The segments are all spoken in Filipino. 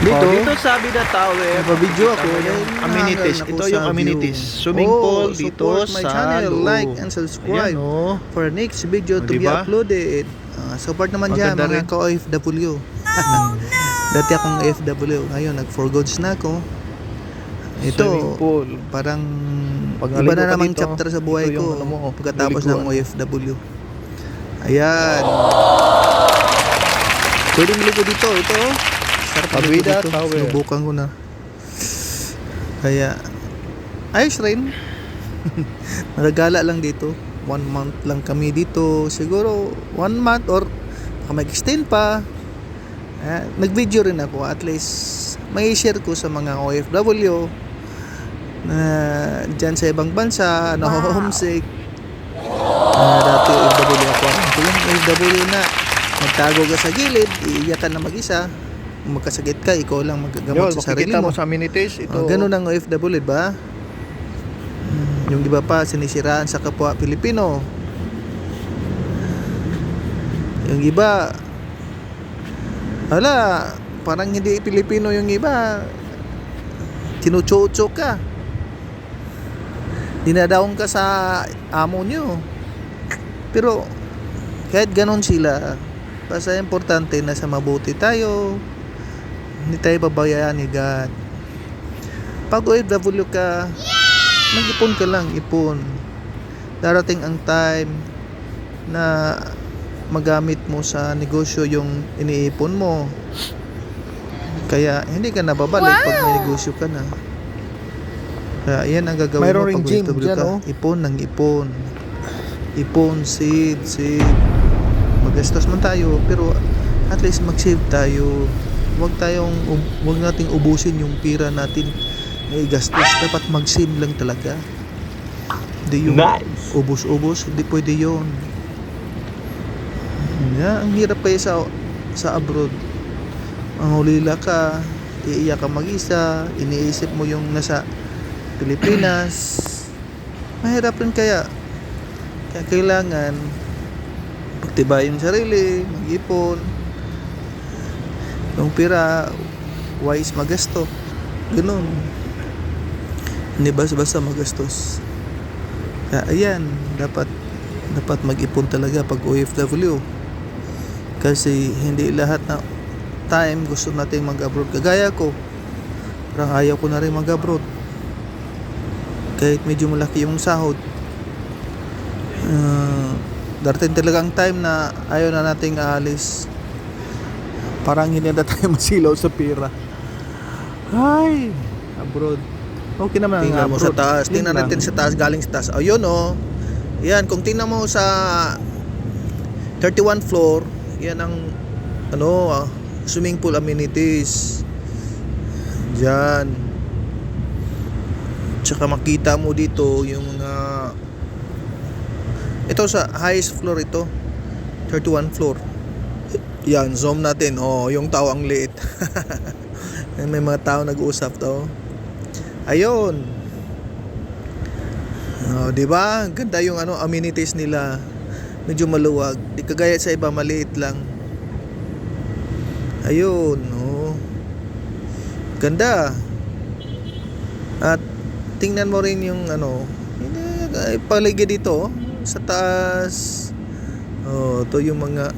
Dito sa Abida Tower, Nagpa-video ako. makikita mo yung amenities. Nahangal ako Ito sa yung amenities. view. Swimming pool dito support my sa channel, loob. like and subscribe Ayan, for next video to be diba? uploaded. Support naman dyan Maganda mga rin. ka-OFW. Dati akong OFW, ngayon nag-for goods na ako. Ito, Swimming pool. parang Pag iba naligo na ka namang dito, chapter sa buhay ito yung ko ano mo, pagkatapos ng naliguan. OFW. Ayan. Pwede maligo dito. Ito, sarap maligo Abida dito. Tower. Sinubukan ko na. Kaya, ayos rin. Nagagala lang dito. 1 month lang kami dito. Siguro 1 month or baka mag-extend pa. Nag-video rin ako. At least may share ko sa mga OFW na dyan sa ibang bansa na homesick. Dati OFW ako. Ito yung OFW na magtago ka sa gilid, iiyakan na mag-isa. Kung magkasakit ka, ikaw lang magagamot Yun, sa sarili makikita mo. mo sa amenities. Ito. Ganun ang OFW, ba? Yung iba pa sinisiraan sa kapwa Pilipino. Yung iba parang hindi Pilipino yung iba. Tinuchocho ka. Dinadaon ka sa amo nyo. Pero kahit ganun sila, basta importante na sa mabuti tayo. Hindi tayo babayaan ni God. Pag OFW ka, mag-ipon ka lang, ipon. Darating ang time na magamit mo sa negosyo yung iniipon mo. Kaya hindi ka nababalik pag may negosyo ka na. Kaya yan ang gagawin Mayroon mo ring pag gym OFW dyan, ka. oh. Ipon ng ipon. Ipon, save. Magastos man tayo, pero at least mag-save tayo. Huwag nating ubusin yung pira natin na igastos. Dapat mag-save lang talaga. Hindi yung Nice. ubos-ubos, hindi pwede yun. Ang hirap kayo sa abroad. Ang hulila ka, iiyak ka mag-isa, iniisip mo yung nasa Pilipinas. Mahirap rin kaya kailangan pagtibayin yung sarili, mag-ipon. Yung pira, wise magasto. Ganun. Hindi basta magastos. Kaya ayan, dapat mag-ipon talaga pag OFW. Kasi hindi lahat na time gusto nating mag-abroad. Kagaya ko, parang ayaw ko na rin mag-abroad. Kahit medyo malaki yung sahod. Darating talaga ang time na ayaw na nating aalis. Parang hindi na tayo masilaw sa pira. Ay, abroad. Okay naman Tingnan ang mo abroad. sa taas. Tingnan Tingnan. natin sa taas, galing sa taas. Ayun oh. Yan, kung tingnan mo sa 31 floor, yan ang swimming pool amenities. Diyan. Tsaka makita mo dito yung mga ito sa highest floor ito. 31 floor. Yan, zoom natin. Yung tao ang liit. May mga tao nag-uusap to. Ayun. Di ba? Ganda yung amenities nila. Medyo maluwag. Di kagaya sa iba, maliit lang. Ayun, ganda. At tingnan mo rin yung paligid dito sa taas. Ito yung mga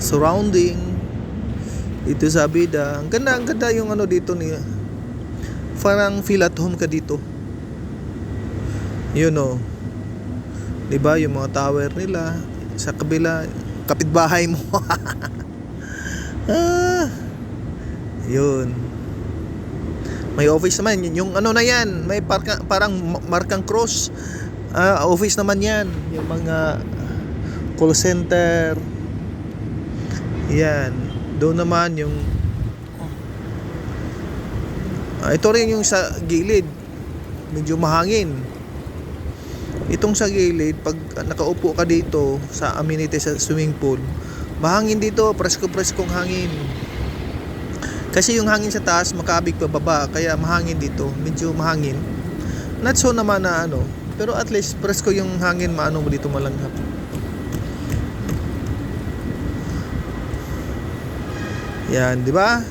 surrounding dito sa Abida. Ang ganda yung dito niya. Parang feel at home ka dito. Yun diba yung mga tower nila sa kabila, kapitbahay mo. Yun. May office naman yung na yan, may parang markang cross. Office naman yan, yung mga call center. Yan. Doon naman yung ito rin yung sa gilid. Medyo mahangin. Itong sa gilid, pag nakaupo ka dito sa amenities sa swimming pool, mahangin dito, presko-preskong hangin. Kasi yung hangin sa taas makabig pa baba, kaya mahangin dito, medyo mahangin. Not so naman na pero at least presko yung hangin mo dito malanghap. Yan, di ba?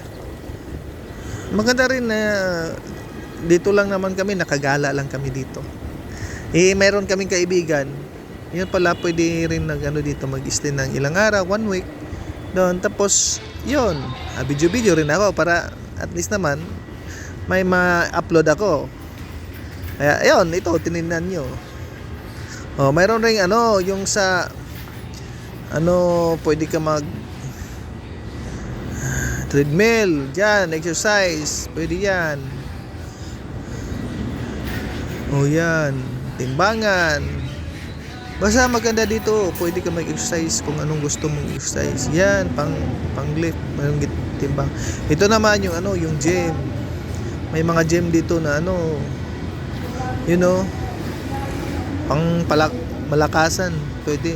Maganda rin na dito lang naman kami, nakagala lang kami dito. Mayroon kaming kaibigan. Yun pala, pwede rin dito mag-stay ng ilang araw, 1 week. Doon, tapos, yun, video-video rin ako para at least naman, may ma-upload ako. Kaya, yun, ito, tinignan nyo. Mayroon rin, yung sa, pwede ka mag, treadmill, dyan, exercise, pwede yan. Yan, timbangan. Basta maganda dito, pwede ka mag-exercise kung anong gusto mong exercise. Yan, pang lift, mayroong timbang. Ito naman yung yung gym. May mga gym dito na pang malakasan, pwede.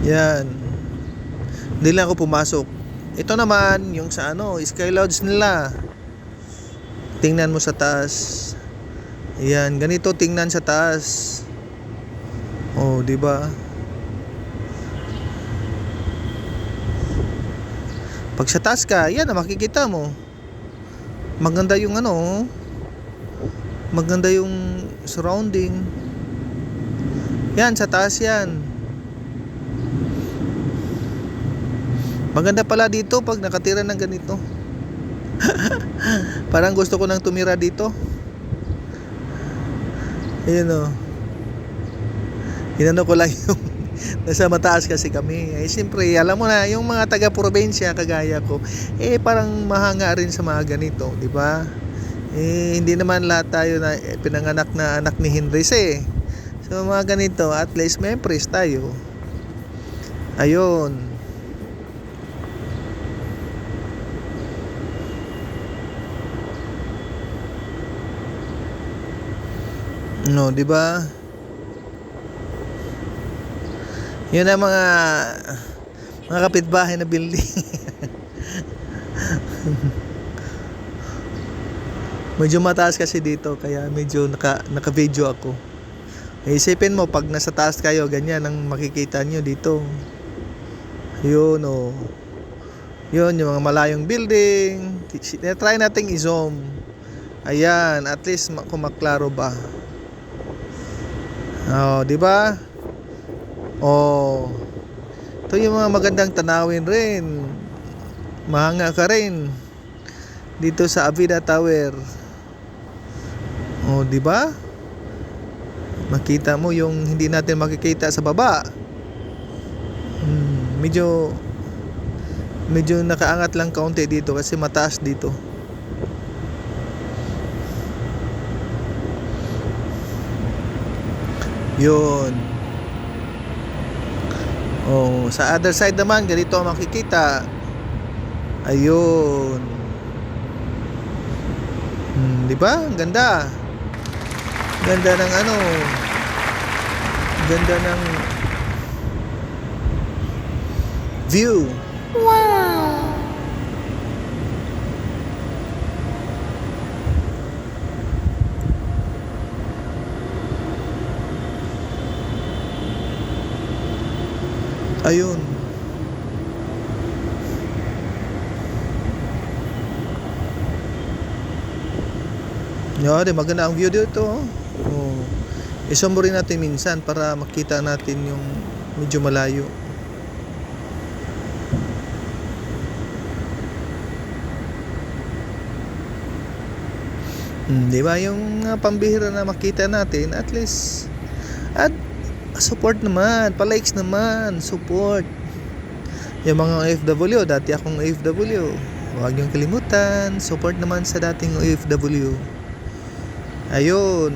Yan. Hindi lang ako pumasok. Ito naman yung sa Sky Lodge nila. Tingnan mo sa taas. Ayan, ganito tingnan sa taas. Di ba? Pag sa taas ka, yan makikita mo. Maganda yung maganda yung surrounding. Yan, sa taas yan. Maganda pala dito pag nakatira ng ganito. Parang gusto ko nang tumira dito. Ayun Inano ko lang yung nasa mataas kasi kami. Siyempre, alam mo na, yung mga taga-probinsya kagaya ko, parang mahanga rin sa mga ganito, di ba? Hindi naman lahat tayo na pinanganak na anak ni Henry C. So, mga ganito, at least may impress tayo. Ayun. Di ba? Yun ang mga kapitbahay na building. Medyo mataas kasi dito, kaya medyo naka-video ako. Isipin mo, pag nasa taas kayo, ganyan ang makikita nyo dito. Yun Yun, yung mga malayong building. Try nating i-zoom. Ayan, at least kung maklaro ba. Di ba? Ito yung mga magandang tanawin rin. Mahanga ka rin dito sa Avida Tower. Di ba? Makita mo yung hindi natin makikita sa baba. Medyo nakaangat lang kaunti dito kasi mataas dito. Yun. Sa other side naman, ganito ang makikita. Ayun. Di ba? Ang ganda. Ganda ng ganda ng view. Wow. Ayun. Maganda ang view dito. I-zoom rin natin minsan para makita natin yung medyo malayo. Di ba yung pambihira na makita natin, at least at support naman, pa-likes naman, support. Yung mga OFW, dati akong OFW, huwag niyong kalimutan, support naman sa dating OFW. Ayun.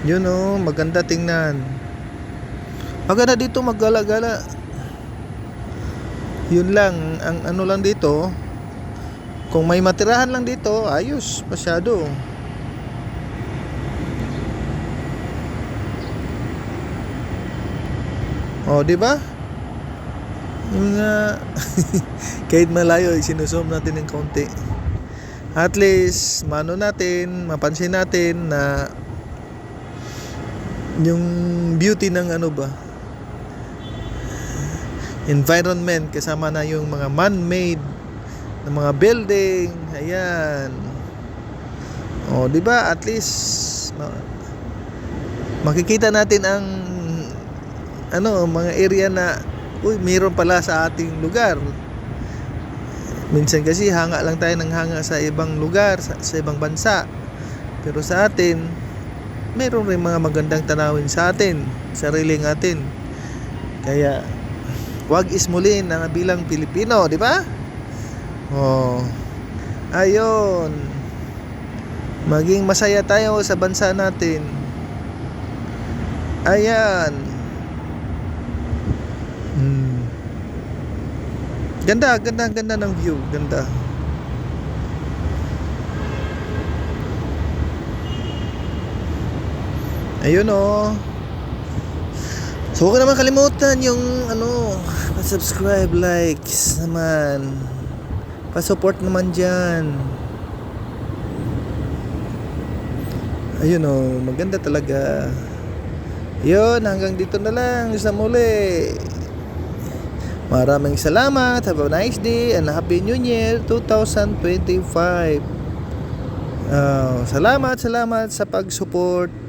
Yun maganda tingnan. Maganda dito maggala-gala. Yun lang, ang lang dito, kung may matirahan lang dito, ayos, masyado. Di ba? Yung kahit malayo, sinuzoom natin ng konti. At least, mapansin natin na yung beauty ng ano ba, environment, kasama na yung mga man-made na mga building. Ayan. O, di ba? At least makikita natin ang mga area na mayroon pala sa ating lugar. Minsan kasi hanga lang tayo ng hanga sa ibang lugar, sa ibang bansa. Pero sa atin, mayroon rin mga magandang tanawin sa atin, sarili natin. Kaya wag ismulin na bilang Pilipino, di ba? Ayun. Maging masaya tayo sa bansa natin. Ayan. Ganda ng view, ganda. Ayun So huwag naman kalimutan yung pa-subscribe, likes naman. Pa-support naman dyan. Ayun maganda talaga. Yun, hanggang dito na lang sa muli. Maraming salamat. Have a nice day and Happy New Year 2025. Salamat sa pag-support.